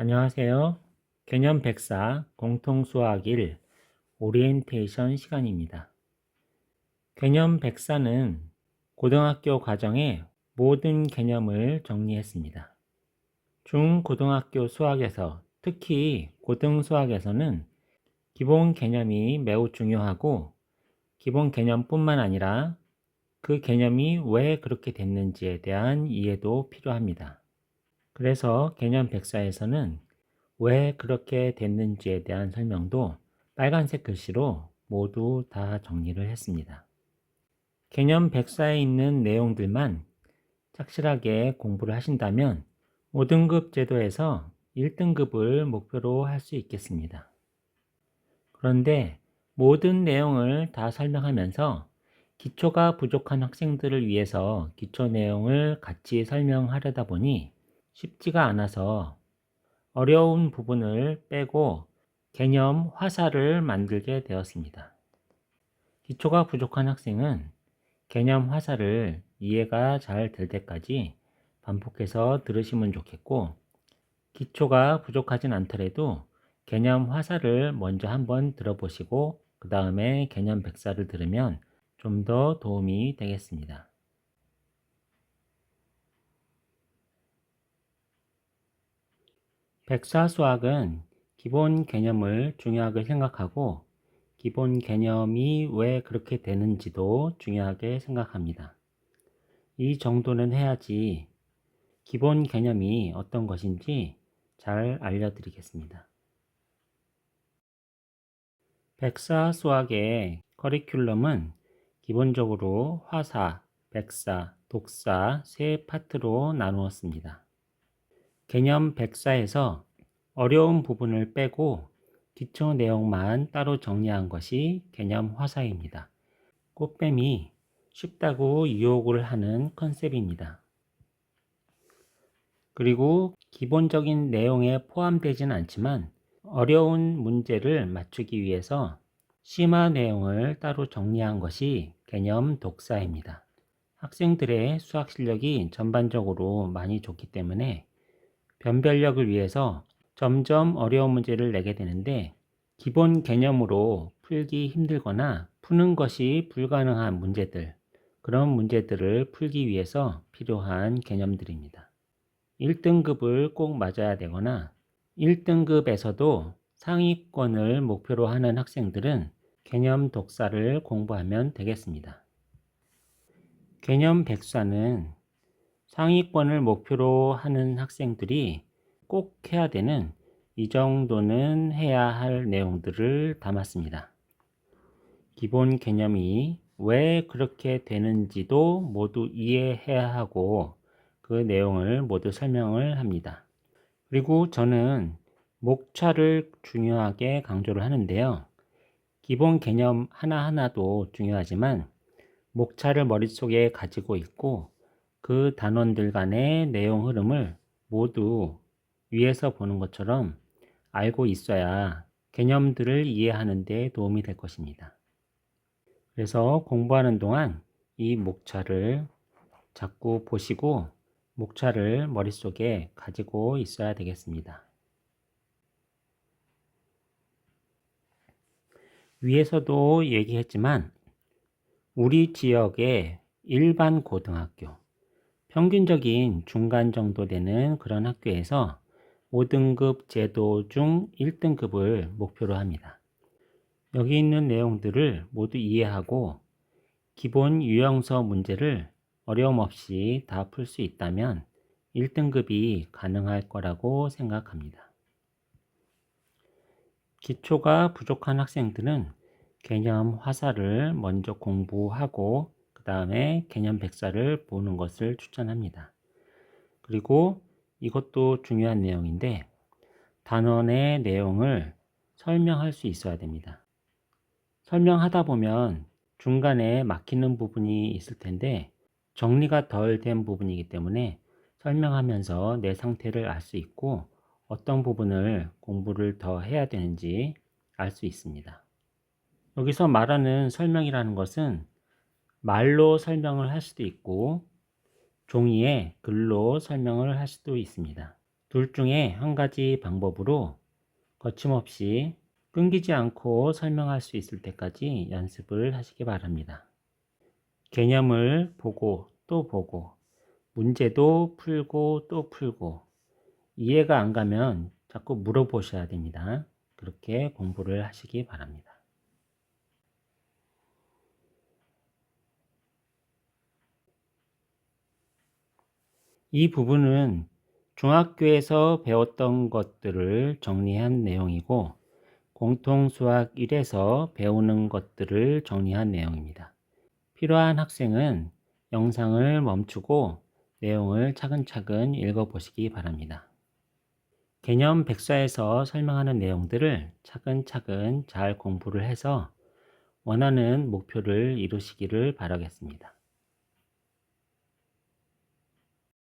안녕하세요. 개념 104 공통수학 1 오리엔테이션 시간입니다. 개념 104는 고등학교 과정의 모든 개념을 정리했습니다. 중고등학교 수학에서 특히 고등수학에서는 기본 개념이 매우 중요하고 기본 개념뿐만 아니라 그 개념이 왜 그렇게 됐는지에 대한 이해도 필요합니다. 그래서 개념 104에서는 왜 그렇게 됐는지에 대한 설명도 빨간색 글씨로 모두 다 정리를 했습니다. 개념 104에 있는 내용들만 착실하게 공부를 하신다면 5등급 제도에서 1등급을 목표로 할 수 있겠습니다. 그런데 모든 내용을 다 설명하면서 기초가 부족한 학생들을 위해서 기초 내용을 같이 설명하려다 보니 쉽지가 않아서 어려운 부분을 빼고 개념 화살을 만들게 되었습니다. 기초가 부족한 학생은 개념 화살을 이해가 잘 될 때까지 반복해서 들으시면 좋겠고, 기초가 부족하진 않더라도 개념 화살을 먼저 한번 들어보시고 그 다음에 개념 백사를 들으면 좀 더 도움이 되겠습니다. 백사 수학은 기본 개념을 중요하게 생각하고 기본 개념이 왜 그렇게 되는지도 중요하게 생각합니다. 이 정도는 해야지 기본 개념이 어떤 것인지 잘 알려드리겠습니다. 백사 수학의 커리큘럼은 기본적으로 화사, 백사, 독사 세 파트로 나누었습니다. 개념 백사에서 어려운 부분을 빼고 기초 내용만 따로 정리한 것이 개념 화사입니다. 꽃뱀이 쉽다고 유혹을 하는 컨셉입니다. 그리고 기본적인 내용에 포함되지는 않지만 어려운 문제를 맞추기 위해서 심화 내용을 따로 정리한 것이 개념 독사입니다. 학생들의 수학 실력이 전반적으로 많이 좋기 때문에 변별력을 위해서 점점 어려운 문제를 내게 되는데 기본 개념으로 풀기 힘들거나 푸는 것이 불가능한 문제들, 그런 문제들을 풀기 위해서 필요한 개념들입니다. 1등급을 꼭 맞아야 되거나 1등급에서도 상위권을 목표로 하는 학생들은 개념 독사를 공부하면 되겠습니다. 개념 백사는 상위권을 목표로 하는 학생들이 꼭 해야 되는 이 정도는 해야 할 내용들을 담았습니다. 기본 개념이 왜 그렇게 되는지도 모두 이해해야 하고 그 내용을 모두 설명을 합니다. 그리고 저는 목차를 중요하게 강조를 하는데요. 기본 개념 하나하나도 중요하지만 목차를 머릿속에 가지고 있고 그 단원들 간의 내용 흐름을 모두 위에서 보는 것처럼 알고 있어야 개념들을 이해하는 데 도움이 될 것입니다. 그래서 공부하는 동안 이 목차를 자꾸 보시고 목차를 머릿속에 가지고 있어야 되겠습니다. 위에서도 얘기했지만 우리 지역의 일반 고등학교, 평균적인 중간 정도 되는 그런 학교에서 5등급 제도 중 1등급을 목표로 합니다. 여기 있는 내용들을 모두 이해하고 기본 유형서 문제를 어려움 없이 다 풀 수 있다면 1등급이 가능할 거라고 생각합니다. 기초가 부족한 학생들은 개념 화살을 먼저 공부하고 그 다음에 개념 백사를 보는 것을 추천합니다. 그리고 이것도 중요한 내용인데 단원의 내용을 설명할 수 있어야 됩니다. 설명하다 보면 중간에 막히는 부분이 있을 텐데 정리가 덜 된 부분이기 때문에 설명하면서 내 상태를 알 수 있고 어떤 부분을 공부를 더 해야 되는지 알 수 있습니다. 여기서 말하는 설명이라는 것은 말로 설명을 할 수도 있고 종이에 글로 설명을 할 수도 있습니다. 둘 중에 한 가지 방법으로 거침없이 끊기지 않고 설명할 수 있을 때까지 연습을 하시기 바랍니다. 개념을 보고 또 보고, 문제도 풀고 또 풀고, 이해가 안 가면 자꾸 물어보셔야 됩니다. 그렇게 공부를 하시기 바랍니다. 이 부분은 중학교에서 배웠던 것들을 정리한 내용이고, 공통수학 1에서 배우는 것들을 정리한 내용입니다. 필요한 학생은 영상을 멈추고 내용을 차근차근 읽어보시기 바랍니다. 개념 백사에서 설명하는 내용들을 차근차근 잘 공부를 해서 원하는 목표를 이루시기를 바라겠습니다.